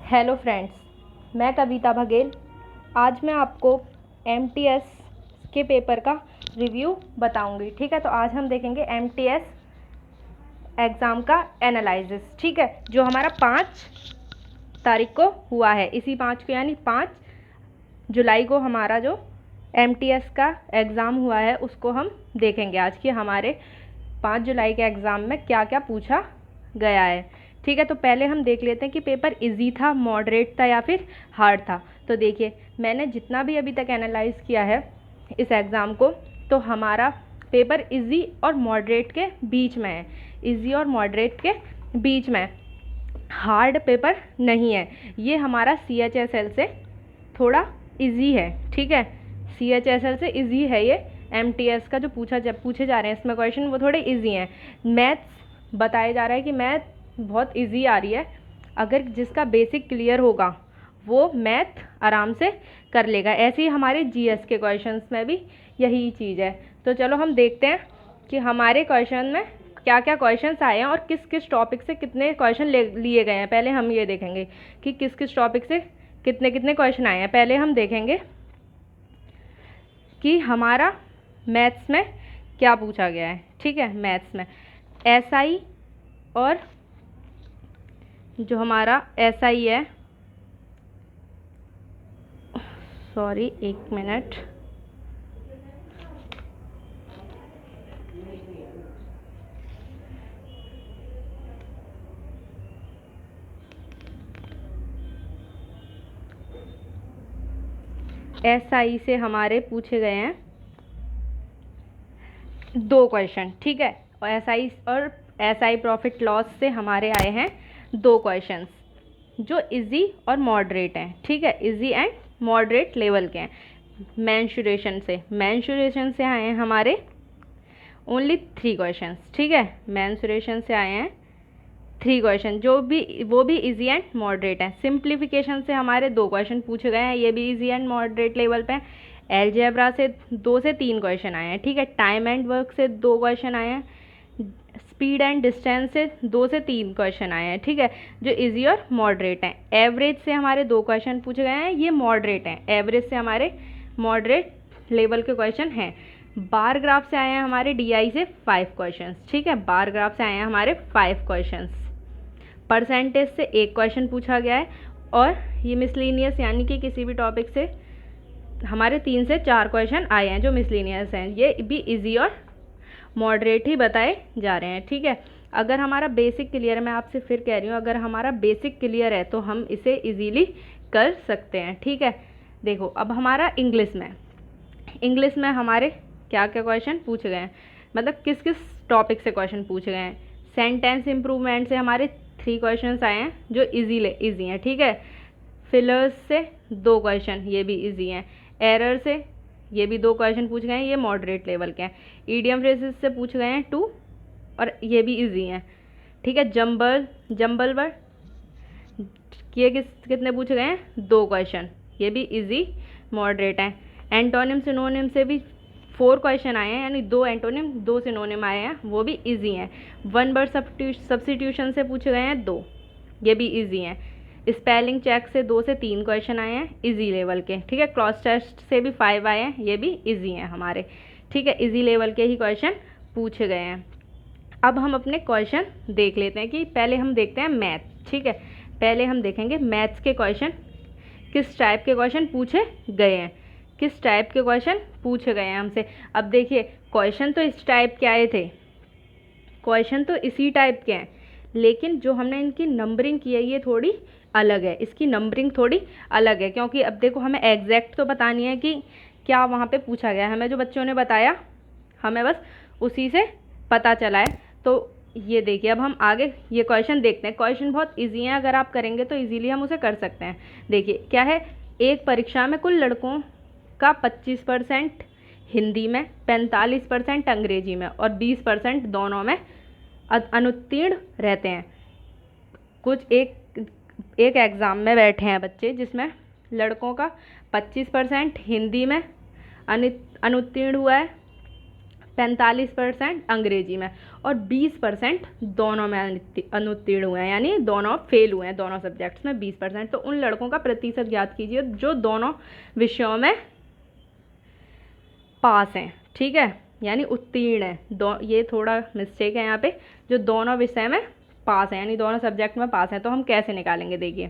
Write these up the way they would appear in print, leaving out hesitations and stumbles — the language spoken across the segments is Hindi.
हेलो फ्रेंड्स, मैं कविता बघेल। आज मैं आपको एमटीएस के पेपर का रिव्यू बताऊंगी। ठीक है, तो आज हम देखेंगे एमटीएस एग्ज़ाम का एनालिसिस। ठीक है, जो हमारा 5 तारीख को हुआ है, इसी 5 को यानी 5 जुलाई को हमारा जो एमटीएस का एग्ज़ाम हुआ है उसको हम देखेंगे आज कि हमारे 5 जुलाई के एग्ज़ाम में क्या क्या पूछा गया है। ठीक है, तो पहले हम देख लेते हैं कि पेपर इजी था, मॉडरेट था या फिर हार्ड था। तो देखिए, मैंने जितना भी अभी तक एनालाइज किया है इस एग्ज़ाम को, तो हमारा पेपर इजी और मॉडरेट के बीच में है। इजी और मॉडरेट के बीच में, हार्ड पेपर नहीं है। ये हमारा CHSL से थोड़ा इजी है। ठीक है, CHSL से इजी है ये। एमटीएस का जो पूछे जा रहे हैं इसमें क्वेश्चन, वो थोड़े इजी हैं। मैथ्स बताया जा रहा है कि मैथ बहुत इजी आ रही है। अगर जिसका बेसिक क्लियर होगा वो मैथ आराम से कर लेगा। ऐसे ही हमारे जीएस के क्वेश्चंस में भी यही चीज़ है। तो चलो हम देखते हैं कि हमारे क्वेश्चन में क्या क्या क्वेश्चंस आए हैं और किस किस टॉपिक से कितने क्वेश्चन लिए गए हैं। पहले हम ये देखेंगे कि किस किस टॉपिक से कितने कितने क्वेश्चन आए हैं। पहले हम देखेंगे कि हमारा मैथ्स में क्या पूछा गया है। ठीक है, मैथ्स में एसआई और जो हमारा एसआई है, सॉरी एक मिनट, एसआई से हमारे पूछे गए हैं 2 क्वेश्चन। ठीक है, और एसआई प्रॉफिट लॉस से हमारे आए हैं 2 क्वेश्चंस जो इजी और मॉडरेट हैं। ठीक है, इजी एंड मॉडरेट लेवल के हैं। मेंसुरेशन से आए हैं हमारे ओनली 3 क्वेश्चंस। ठीक है, मेंसुरेशन से आए हैं 3 क्वेश्चन, वो भी इजी एंड मॉडरेट हैं। सिंप्लीफिकेशन से हमारे 2 क्वेश्चन पूछे गए हैं, ये भी इजी एंड मॉडरेट लेवल पे हैं। एलजेब्रा से 2 से 3 क्वेश्चन आए हैं। ठीक है, टाइम एंड वर्क से 2 क्वेश्चन आए हैं। स्पीड एंड डिस्टेंस से 2 से 3 क्वेश्चन आए हैं। ठीक है, जो इजी और मॉडरेट हैं। एवरेज से हमारे 2 क्वेश्चन पूछे गए हैं, ये मॉडरेट हैं। एवरेज से हमारे मॉडरेट लेवल के क्वेश्चन हैं। बार ग्राफ से आए हैं हमारे DI से 5 क्वेश्चन। ठीक है, बार ग्राफ से आए हैं हमारे 5 क्वेश्चन। परसेंटेज से 1 क्वेश्चन पूछा गया है और ये मिसलिनियस यानी कि किसी भी टॉपिक से हमारे 3 से 4 क्वेश्चन आए हैं जो मिसलिनियस हैं। ये भी इजी और मॉडरेट ही बताए जा रहे हैं। ठीक है, अगर हमारा बेसिक क्लियर है, मैं आपसे फिर कह रही हूँ, अगर हमारा बेसिक क्लियर है तो हम इसे इजीली कर सकते हैं। ठीक है, देखो अब हमारा इंग्लिश में हमारे क्या क्या क्वेश्चन पूछे गए हैं, मतलब किस किस टॉपिक से क्वेश्चन पूछे गए हैं। सेंटेंस इम्प्रूवमेंट से हमारे 3 क्वेश्चन आए हैं जो इजी हैं। ठीक है, फिलर्स से 2 क्वेश्चन, ये भी इजी हैं। एरर से ये भी 2 क्वेश्चन पूछे गए हैं, ये मॉडरेट लेवल के हैं। ईडियम फ्रेजेस से पूछे गए हैं 2 और ये भी इजी हैं। ठीक है, जंबल वर्ड ये कितने पूछे गए हैं, 2 क्वेश्चन, ये भी इजी मॉडरेट हैं। एंटोनिम सिनोनिम से भी 4 क्वेश्चन आए हैं, यानी 2 एंटोनिम 2 सिनोनिम आए हैं, वो भी इजी हैं। वन वर्ड सब्स्टिट्यूशन से पूछे गए हैं 2, ये भी इजी हैं। स्पेलिंग चेक से 2 से 3 क्वेश्चन आए हैं इजी लेवल के। ठीक है, क्रॉस टेस्ट से भी 5 आए हैं, ये भी इजी हैं हमारे। ठीक है, इजी लेवल के ही क्वेश्चन पूछे गए हैं। अब हम अपने क्वेश्चन देख लेते हैं कि पहले हम देखते हैं मैथ। ठीक है, पहले हम देखेंगे मैथ्स के क्वेश्चन, किस टाइप के क्वेश्चन पूछे गए हैं, किस टाइप के क्वेश्चन पूछे गए हैं हमसे। अब देखिए, क्वेश्चन तो इस टाइप के आए थे, क्वेश्चन तो इसी टाइप के हैं, लेकिन जो हमने इनकी नंबरिंग की है ये थोड़ी अलग है। इसकी नंबरिंग थोड़ी अलग है, क्योंकि अब देखो हमें एग्जैक्ट तो बतानी है कि क्या वहाँ पे पूछा गया है। हमें जो बच्चों ने बताया, हमें बस उसी से पता चला है। तो ये देखिए, अब हम आगे ये क्वेश्चन देखते हैं। क्वेश्चन बहुत ईजी हैं, अगर आप करेंगे तो ईजीली हम उसे कर सकते हैं। देखिए क्या है, एक परीक्षा में कुल लड़कों का 25% हिंदी में, 45% अंग्रेजी में और 20% दोनों में अनुत्तीर्ण रहते हैं। कुछ एक एग्ज़ाम में बैठे हैं बच्चे जिसमें लड़कों का 25% हिंदी में अनुत्तीर्ण हुआ है, 45% अंग्रेजी में और 20% दोनों में अनुत्तीर्ण हुए हैं, यानी दोनों फेल हुए हैं, दोनों सब्जेक्ट्स में 20%। तो उन लड़कों का प्रतिशत ज्ञात कीजिए जो दोनों विषयों में पास हैं, ठीक है, यानी उत्तीर्ण है। ये थोड़ा मिस्टेक है यहाँ पे, जो दोनों विषय में पास हैं यानी दोनों सब्जेक्ट में पास हैं। तो हम कैसे निकालेंगे, देखिए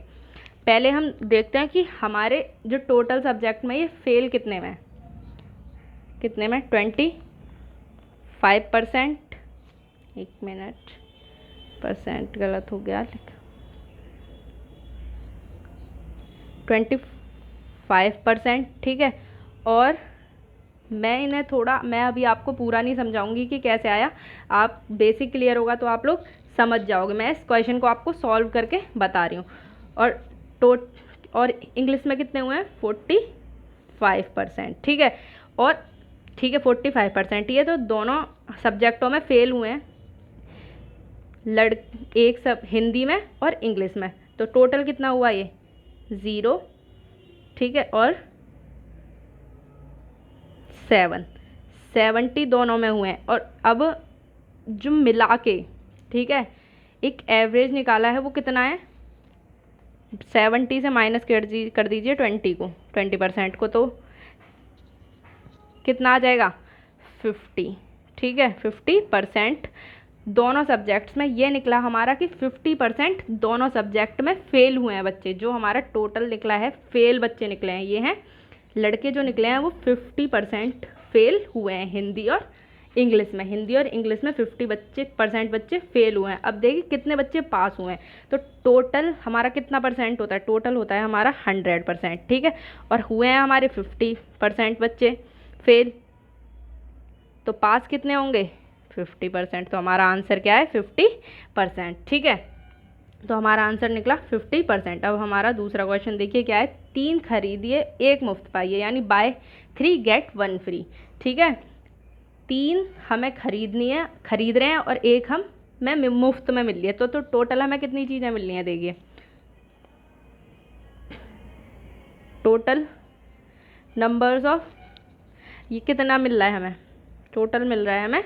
पहले हम देखते हैं कि हमारे जो टोटल सब्जेक्ट में ये फेल कितने में 25%। एक मिनट, परसेंट गलत हो गया, 25%, ठीक है। और मैं अभी आपको पूरा नहीं समझाऊंगी कि कैसे आया, आप बेसिक क्लियर होगा तो आप लोग समझ जाओगे। मैं इस क्वेश्चन को आपको सॉल्व करके बता रही हूँ। और इंग्लिश में कितने हुए हैं, 45%, ठीक है। और ठीक है 45% ये तो दोनों सब्जेक्टों में फेल हुए हैं, एक सब हिंदी में और इंग्लिश में। तो टोटल कितना हुआ, ये 0, ठीक है, और 70 दोनों में हुए हैं। और अब जो मिला के, ठीक है, एक एवरेज निकाला है, वो कितना है, 70 से माइनस कर दीजिए 20% को, तो कितना आ जाएगा 50, ठीक है। 50% दोनों सब्जेक्ट्स में ये निकला हमारा कि 50% दोनों सब्जेक्ट में फेल हुए हैं बच्चे। जो हमारा टोटल निकला है, फेल बच्चे निकले हैं, ये हैं लड़के जो निकले हैं वो 50% फेल हुए हैं हिंदी और इंग्लिश में। हिंदी और इंग्लिश में 50% बच्चे फेल हुए हैं। अब देखिए कितने बच्चे पास हुए हैं, तो टोटल हमारा कितना परसेंट होता है, टोटल होता है हमारा 100%, ठीक है। और हुए हैं हमारे 50% बच्चे फेल, तो पास कितने होंगे 50%। तो हमारा आंसर क्या है 50%, ठीक है। तो हमारा आंसर निकला 50%। अब हमारा दूसरा क्वेश्चन देखिए क्या है, 3 खरीदिए 1 मुफ्त पाइए, यानी बाय 3 गेट 1 फ्री, ठीक है। 3 हमें खरीद रहे हैं और 1 हमें मुफ्त में मिल रही है। तो टोटल हमें कितनी चीज़ें मिल रही हैं, देखिए टोटल नंबर्स ऑफ, ये कितना मिल रहा है हमें, टोटल मिल रहा है हमें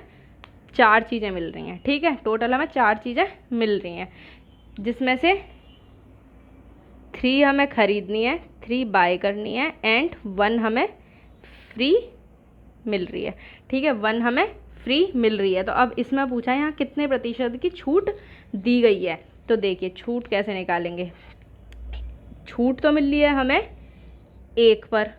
4 चीज़ें मिल रही हैं, ठीक है। टोटल हमें 4 चीज़ें मिल रही हैं, जिसमें से 3 हमें खरीदनी है, 3 बाय करनी है एंड 1 हमें फ्री मिल रही है, ठीक है। 1 हमें फ्री मिल रही है। तो अब इसमें पूछा है यहाँ कितने प्रतिशत की छूट दी गई है। तो देखिए छूट कैसे निकालेंगे, छूट तो मिल रही है हमें 1 पर,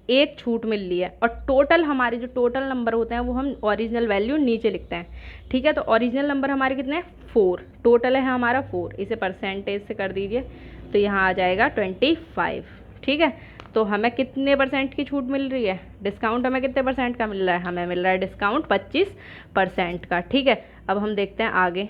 1 छूट मिल रही है। और टोटल हमारे जो टोटल नंबर होते हैं वो हम ओरिजिनल वैल्यू नीचे लिखते हैं, ठीक है। तो ओरिजिनल नंबर हमारे कितने हैं 4, टोटल है हमारा 4, इसे परसेंटेज से कर दीजिए तो यहाँ आ जाएगा 25, ठीक है। तो हमें कितने परसेंट की छूट मिल रही है, डिस्काउंट हमें कितने परसेंट का मिल रहा है, हमें मिल रहा है डिस्काउंट 25% का, ठीक है। अब हम देखते हैं आगे,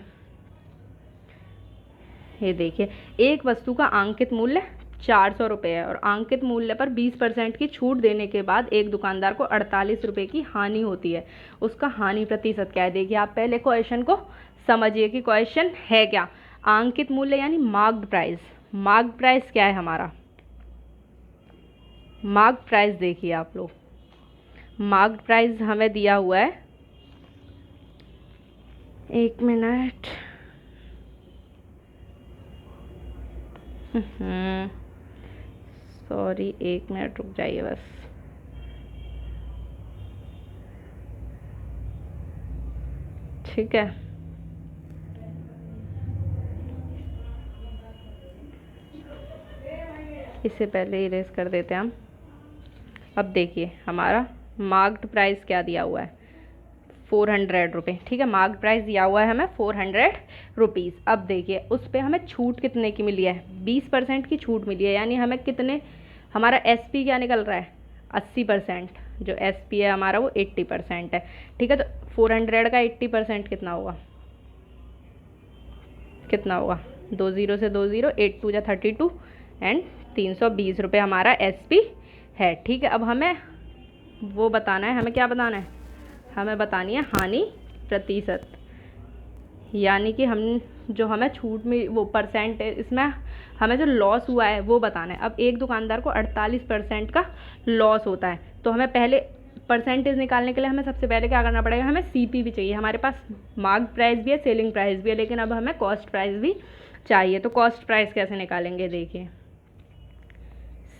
ये देखिए एक वस्तु का अंकित मूल्य 400 रुपये है और अंकित मूल्य पर 20% की छूट देने के बाद एक दुकानदार को 48 रुपये की हानि होती है, उसका हानि प्रतिशत क्या है। देखिए आप पहले क्वेश्चन को समझिए कि क्वेश्चन है क्या। अंकित मूल्य यानी मार्क्ड प्राइस, मार्क्ड प्राइस क्या है हमारा, मार्क्ड प्राइस देखिए आप लोग, मार्क्ड प्राइस हमें दिया हुआ है, एक मिनट, सॉरी एक मिनट रुक जाइए बस, ठीक है। इससे पहले इरेज कर देते हैं हम। अब देखिए हमारा मार्क्ड प्राइस क्या दिया हुआ है 400 रुपये, ठीक है। मार्क्ड प्राइस दिया हुआ है हमें 400 रुपीज़। अब देखिए उस पर हमें छूट कितने की मिली है, 20% की छूट मिली है, यानी हमें कितने, हमारा एसपी क्या निकल रहा है 80%, जो एसपी है हमारा वो 80% है, ठीक है। तो 400 का 80% कितना होगा, कितना होगा, 2 0 से 2 0, 8 2 जा 32 एंड 320 रुपये हमारा एसपी है, ठीक है। अब हमें वो बताना है, हमें क्या बताना है, हमें बतानी है हानि प्रतिशत, यानी कि हम जो हमें छूट में वो परसेंट है, इसमें हमें जो लॉस हुआ है वो बताना है। अब एक दुकानदार को 48% का लॉस होता है, तो हमें पहले परसेंटेज निकालने के लिए हमें सबसे पहले क्या करना पड़ेगा, हमें CP भी चाहिए। हमारे पास मार्क प्राइस भी है, सेलिंग प्राइस भी है, लेकिन अब हमें कॉस्ट प्राइस भी चाहिए। तो कॉस्ट प्राइस कैसे निकालेंगे, देखिए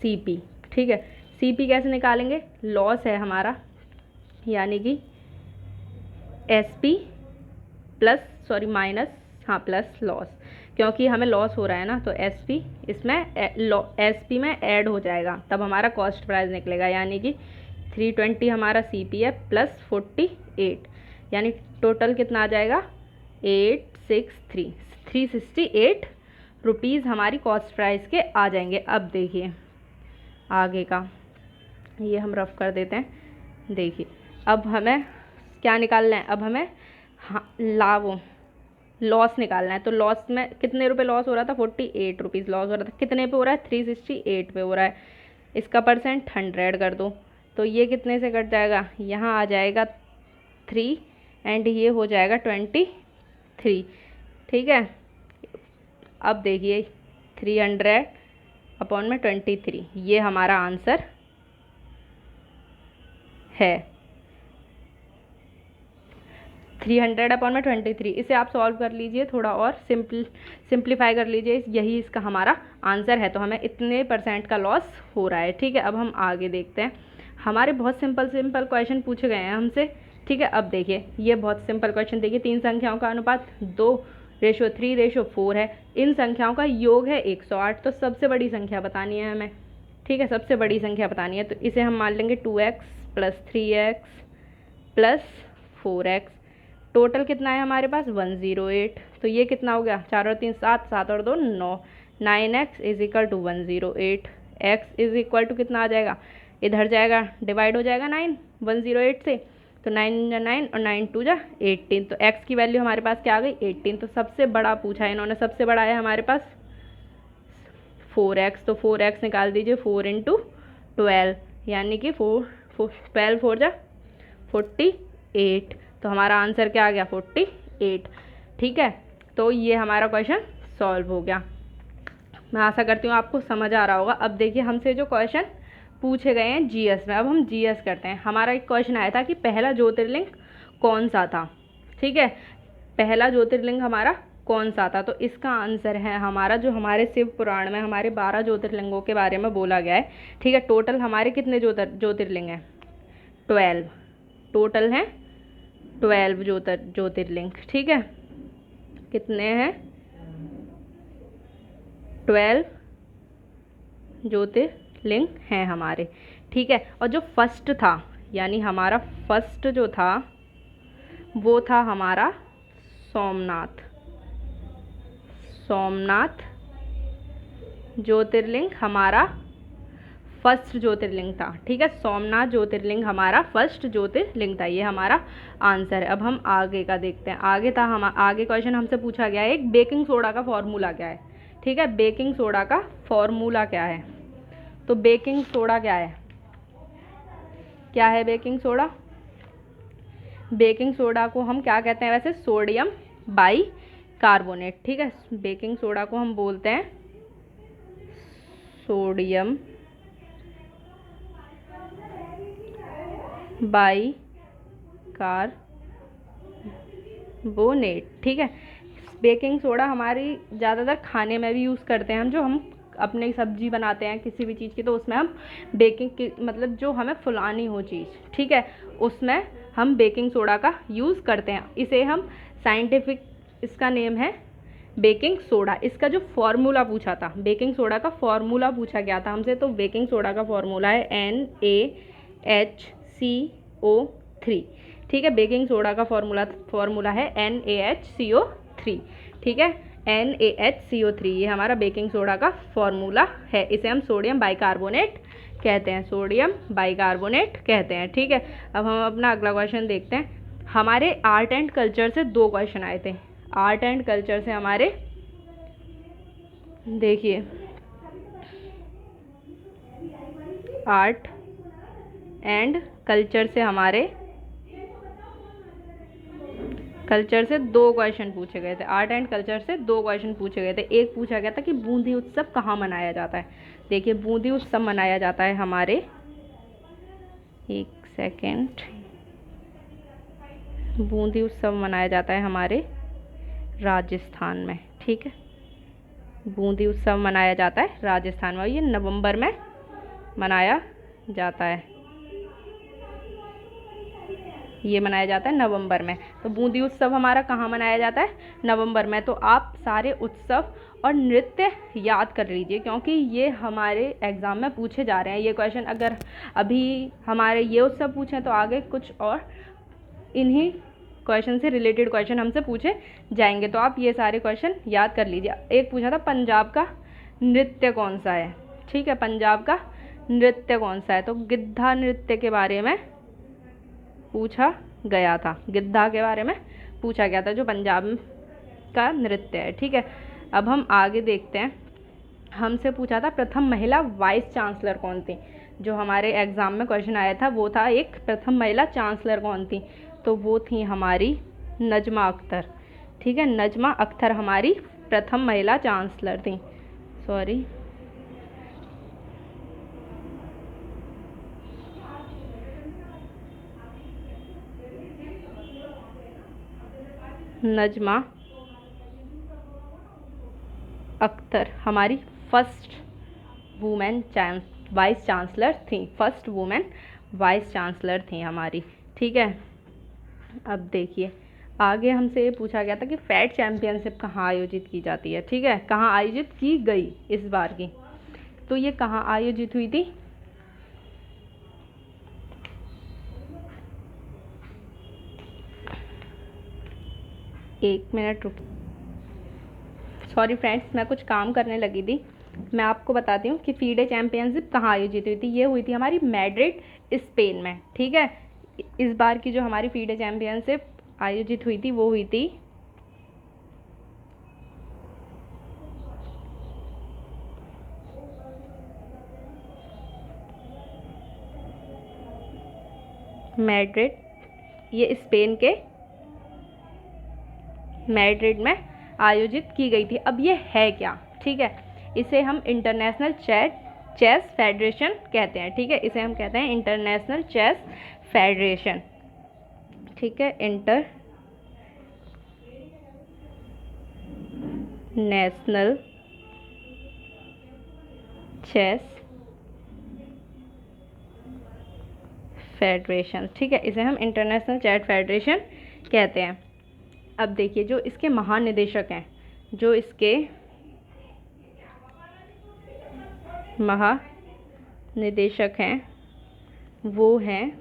CP, ठीक है। CP कैसे निकालेंगे, लॉस है हमारा, यानी कि SP प्लस माइनस, हाँ प्लस लॉस, क्योंकि हमें लॉस हो रहा है ना, तो SP इसमें SP में ऐड हो जाएगा, तब हमारा कॉस्ट प्राइस निकलेगा। यानी कि 320 हमारा CP है प्लस 48, यानी टोटल कितना आ जाएगा 368 रुपीज़ हमारी कॉस्ट प्राइस के आ जाएंगे। अब देखिए आगे का, ये हम रफ कर देते हैं। देखिए अब हमें क्या निकालना है, अब हमें लॉस निकालना है। तो लॉस में कितने रुपए लॉस हो रहा था, 48 रुपीज़ लॉस हो रहा था। कितने पे हो रहा है, 368 पे हो रहा है। इसका परसेंट 100 कर दो, तो ये कितने से कट जाएगा, यहाँ आ जाएगा 3 एंड ये हो जाएगा 23, ठीक है। अब देखिए 300 अपॉन में 23, ये हमारा आंसर है। 300 अपॉन में 23, इसे आप सॉल्व कर लीजिए, थोड़ा और सिंप्लीफाई कर लीजिए, यही इसका हमारा आंसर है। तो हमें इतने % का लॉस हो रहा है, ठीक है। अब हम आगे देखते हैं। हमारे बहुत सिंपल क्वेश्चन पूछे गए हैं हमसे, ठीक है। अब देखिए ये बहुत सिंपल क्वेश्चन, देखिए 3 संख्याओं का अनुपात 2:3:4 है। इन संख्याओं का योग है 108। तो सबसे बड़ी संख्या बतानी है हमें, ठीक है, सबसे बड़ी संख्या बतानी है। तो इसे हम मान लेंगे 2x plus 3x plus 4x। Total कितना है हमारे पास 108। तो ये कितना हो गया, 4 और 3 7, 7 और 2 9, 9x is equal to 108। x is equal to कितना आ जाएगा, इधर जाएगा डिवाइड हो जाएगा 9 108 से, तो 9 या 9 और 9 2 जा 18। तो x की वैल्यू हमारे पास क्या आ गई 18। तो सबसे बड़ा पूछा है इन्होंने, सबसे बड़ा है हमारे पास 4x। तो 4x निकाल दीजिए, 4 × 12, यानी कि 12 4 जा 48। तो हमारा आंसर क्या आ गया 48, ठीक है। तो ये हमारा क्वेश्चन सॉल्व हो गया। मैं आशा करती हूँ आपको समझ आ रहा होगा। अब देखिए हमसे जो क्वेश्चन पूछे गए हैं GS में, अब हम GS करते हैं। हमारा एक क्वेश्चन आया था कि पहला ज्योतिर्लिंग कौन सा था, ठीक है, पहला ज्योतिर्लिंग हमारा कौन सा था। तो इसका आंसर है हमारा, जो हमारे शिव पुराण में हमारे 12 ज्योतिर्लिंगों के बारे में बोला गया है, ठीक है। टोटल हमारे कितने ज्योतिर्लिंग हैं, 12, टोटल हैं 12 ज्योतिर्लिंग, ठीक है। कितने हैं, 12 ज्योतिर्लिंग हैं हमारे, ठीक है। और जो फर्स्ट था, यानी हमारा फर्स्ट जो था वो था हमारा सोमनाथ ज्योतिर्लिंग हमारा फर्स्ट ज्योतिर्लिंग था, ठीक है। सोमनाथ ज्योतिर्लिंग हमारा फर्स्ट ज्योतिर्लिंग था, ये हमारा आंसर है। अब हम आगे का देखते हैं। आगे क्वेश्चन हमसे पूछा गया है एक बेकिंग सोडा का फॉर्मूला क्या है, ठीक है। बेकिंग सोडा का फॉर्मूला क्या है, तो बेकिंग सोडा क्या है बेकिंग सोडा। बेकिंग सोडा को हम क्या कहते हैं वैसे, सोडियम बाइकार्बोनेट, ठीक है। बेकिंग सोडा को हम बोलते हैं सोडियम बाइकार्बोनेट, ठीक है। बेकिंग सोडा हमारी ज़्यादातर खाने में भी यूज़ करते हैं हम, जो हम अपनी सब्जी बनाते हैं किसी भी चीज़ की, तो उसमें हम बेकिंग की मतलब जो हमें फुलानी हो चीज़, ठीक है, उसमें हम बेकिंग सोडा का यूज़ करते हैं। इसे हम साइंटिफिक, इसका नेम है बेकिंग सोडा। इसका जो फॉर्मूला पूछा था, बेकिंग सोडा का फॉर्मूला पूछा गया था हमसे, तो बेकिंग सोडा का फॉर्मूला है NaHCO3, ठीक है। बेकिंग सोडा का फॉर्मूला है NaHCO3, ठीक है, NaHCO3, ये हमारा बेकिंग सोडा का फॉर्मूला है। इसे हम सोडियम बाइकार्बोनेट कहते हैं, ठीक है। अब हम अपना अगला क्वेश्चन देखते हैं। हमारे आर्ट एंड कल्चर से 2 क्वेश्चन आए थे। आर्ट एंड कल्चर से हमारे, देखिए आर्ट एंड कल्चर से हमारे कल्चर से 2 क्वेश्चन पूछे गए थे। आर्ट एंड कल्चर से 2 क्वेश्चन पूछे गए थे। एक पूछा गया था कि बूंदी उत्सव कहाँ मनाया जाता है। देखिए बूंदी उत्सव मनाया जाता है हमारे, एक सेकंड बूंदी उत्सव मनाया जाता है हमारे राजस्थान में। ठीक है, बूंदी उत्सव मनाया जाता है राजस्थान में, ये नवंबर में मनाया जाता है, ये मनाया जाता है नवंबर में। तो बूंदी उत्सव हमारा कहाँ मनाया जाता है? नवंबर में। तो आप सारे उत्सव और नृत्य याद कर लीजिए, क्योंकि ये हमारे एग्ज़ाम में पूछे जा रहे हैं ये क्वेश्चन। अगर अभी हमारे ये उत्सव पूछें तो आगे कुछ और इन्हीं क्वेश्चन से रिलेटेड क्वेश्चन हमसे पूछे जाएंगे। तो आप ये सारे क्वेश्चन याद कर लीजिए। एक पूछा था पंजाब का नृत्य कौन सा है। ठीक है, पंजाब का नृत्य कौन सा है? तो गिद्धा नृत्य के बारे में पूछा गया था, गिद्धा के बारे में पूछा गया था, जो पंजाब का नृत्य है। ठीक है, अब हम आगे देखते हैं। हमसे पूछा था प्रथम महिला वाइस चांसलर कौन थी। जो हमारे एग्ज़ाम में क्वेश्चन आया था वो था एक प्रथम महिला चांसलर कौन थी, तो वो थी हमारी नजमा अख्तर। ठीक है, नजमा अख्तर हमारी प्रथम महिला चांसलर थी। सॉरी, नजमा अख्तर हमारी फर्स्ट वुमेन वाइस चांसलर थी, फर्स्ट वुमेन वाइस चांसलर थी हमारी। ठीक है, अब देखिए आगे हमसे ये पूछा गया था कि फैट चैम्पियनशिप कहाँ आयोजित की जाती है। ठीक है, कहाँ आयोजित की गई इस बार की, तो ये कहाँ आयोजित हुई थी? एक मिनट रुक, सॉरी फ्रेंड्स, मैं कुछ काम करने लगी थी। मैं आपको बताती हूँ कि फीडे चैम्पियनशिप कहाँ आयोजित हुई थी। ये हुई थी हमारी मैड्रिड, स्पेन में। ठीक है, इस बार की जो हमारी फीडे चैम्पियनशिप आयोजित हुई थी वो हुई थी मैड्रिड, ये स्पेन के मैड्रिड में आयोजित की गई थी। अब ये है क्या? ठीक है, इसे हम इंटरनेशनल चेस फेडरेशन कहते हैं। ठीक है, इसे हम कहते हैं इंटरनेशनल चेस फेडरेशन। ठीक है, इंटरनेशनल चेस फेडरेशन। ठीक है, इसे हम इंटरनेशनल चेस फेडरेशन कहते हैं। अब देखिए जो इसके महानिदेशक हैं, जो इसके महानिदेशक हैं वो हैं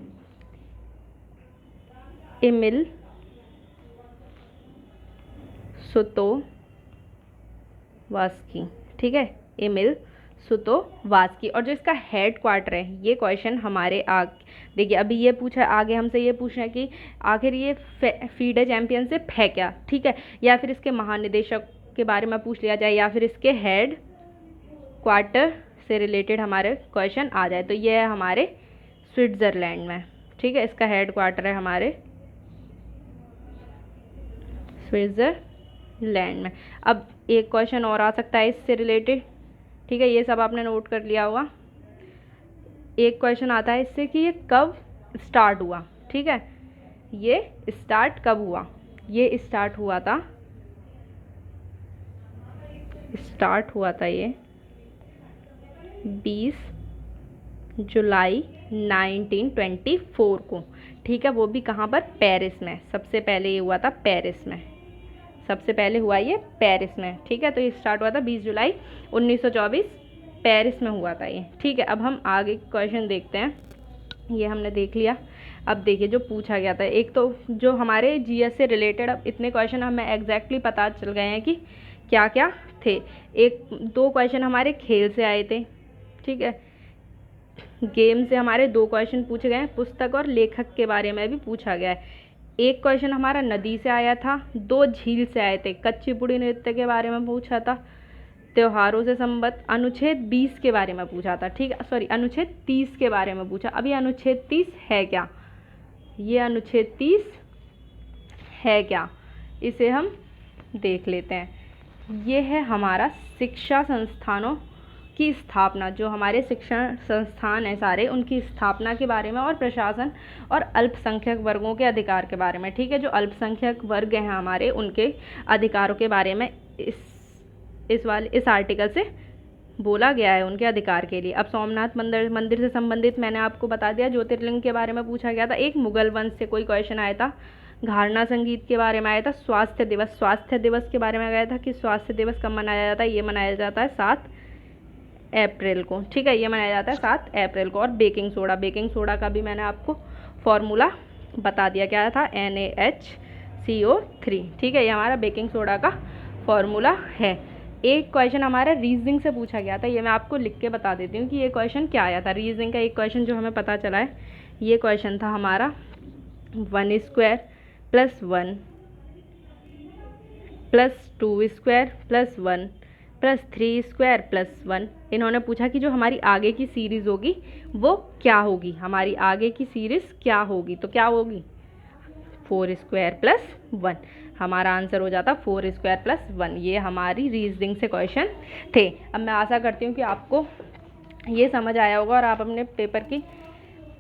एमिल सुतोवास्की। ठीक है, एमिल सुतोवास्की। और जो इसका हेड क्वार्टर है, ये क्वेश्चन हमारे देखिए अभी ये पूछा, आगे हमसे ये पूछना है कि आखिर ये फीडे चैम्पियनशिप है क्या। ठीक है, या फिर इसके महानिदेशक के बारे में पूछ लिया जाए, या फिर इसके हेड क्वार्टर से रिलेटेड हमारे क्वेश्चन आ जाए। तो ये है हमारे स्विट्ज़रलैंड में। ठीक है, इसका हेड क्वार्टर है हमारे स्विट्ज़रलैंड में। अब एक क्वेश्चन और आ सकता है इससे रिलेटेड। ठीक है, ये सब आपने नोट कर लिया होगा। एक क्वेश्चन आता है इससे कि ये कब स्टार्ट हुआ। ठीक है, ये स्टार्ट कब हुआ? ये स्टार्ट हुआ था ये 20 जुलाई 1924 को। ठीक है, वो भी कहाँ पर? पेरिस में। सबसे पहले ये हुआ था पेरिस में, सबसे पहले हुआ ये पेरिस में। ठीक है, तो ये स्टार्ट हुआ था 20 जुलाई 1924, पेरिस में हुआ था ये। ठीक है, अब हम आगे क्वेश्चन देखते हैं। ये हमने देख लिया। अब देखिए जो पूछा गया था, एक तो जो हमारे जीएस से रिलेटेड, अब इतने क्वेश्चन हमें एग्जैक्टली पता चल गए हैं कि क्या क्या थे। दो क्वेश्चन हमारे खेल से आए थे। ठीक है, गेम से हमारे 2 क्वेश्चन पूछे गए हैं। पुस्तक और लेखक के बारे में भी पूछा गया है। एक क्वेश्चन हमारा नदी से आया था, 2 झील से आए थे। कुचिपुड़ी नृत्य के बारे में पूछा था, त्योहारों से संबद्ध अनुच्छेद 20 के बारे में पूछा था। ठीक है, सॉरी अनुच्छेद 30 के बारे में पूछा। अब ये अनुच्छेद 30 है क्या? ये अनुच्छेद 30 है क्या, इसे हम देख लेते हैं। ये है हमारा शिक्षा संस्थानों की स्थापना, जो हमारे शिक्षण संस्थान हैं सारे, उनकी स्थापना के बारे में, और प्रशासन और अल्पसंख्यक वर्गों के अधिकार के बारे में। ठीक है, जो अल्पसंख्यक वर्ग हैं हमारे, उनके अधिकारों के बारे में इस आर्टिकल से बोला गया है, उनके अधिकार के लिए। अब सोमनाथ मंदिर से संबंधित मैंने आपको बता दिया। ज्योतिर्लिंग के बारे में पूछा गया था। एक मुगल वंश से कोई क्वेश्चन आया था। घारना संगीत के बारे में आया था। स्वास्थ्य दिवस के बारे में आया था कि स्वास्थ्य दिवस कब मनाया जाता है। ये मनाया जाता है 7 अप्रैल को। ठीक है, ये मनाया जाता है 7 अप्रैल को। और बेकिंग सोडा का भी मैंने आपको फॉर्मूला बता दिया, क्या था, NaHCO3। ठीक है, ये हमारा बेकिंग सोडा का फॉर्मूला है। एक क्वेश्चन हमारा रीजनिंग से पूछा गया था, ये मैं आपको लिख के बता देती हूँ कि ये क्वेश्चन क्या आया था। रीजनिंग का एक क्वेश्चन जो हमें पता चला है, ये क्वेश्चन था हमारा 1 square plus 1 plus 2 square plus 1 plus 3 square plus 1। इन्होंने पूछा कि जो हमारी आगे की सीरीज़ होगी वो क्या होगी, हमारी आगे की सीरीज़ क्या होगी, तो क्या होगी 4 स्क्वायर प्लस 1। हमारा आंसर हो जाता 4 स्क्वायर प्लस 1। ये हमारी रीजनिंग से क्वेश्चन थे। अब मैं आशा करती हूँ कि आपको ये समझ आया होगा और आप अपने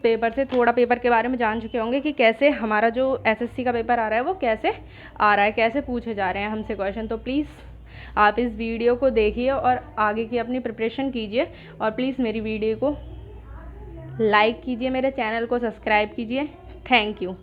पेपर से थोड़ा पेपर के बारे में जान चुके होंगे कि कैसे हमारा जो SSC का पेपर आ रहा है वो कैसे आ रहा है, कैसे पूछे जा रहे हैं हमसे क्वेश्चन। तो प्लीज़ आप इस वीडियो को देखिए और आगे की अपनी प्रिपरेशन कीजिए, और प्लीज़ मेरी वीडियो को लाइक कीजिए, मेरे चैनल को सब्सक्राइब कीजिए। Thank you.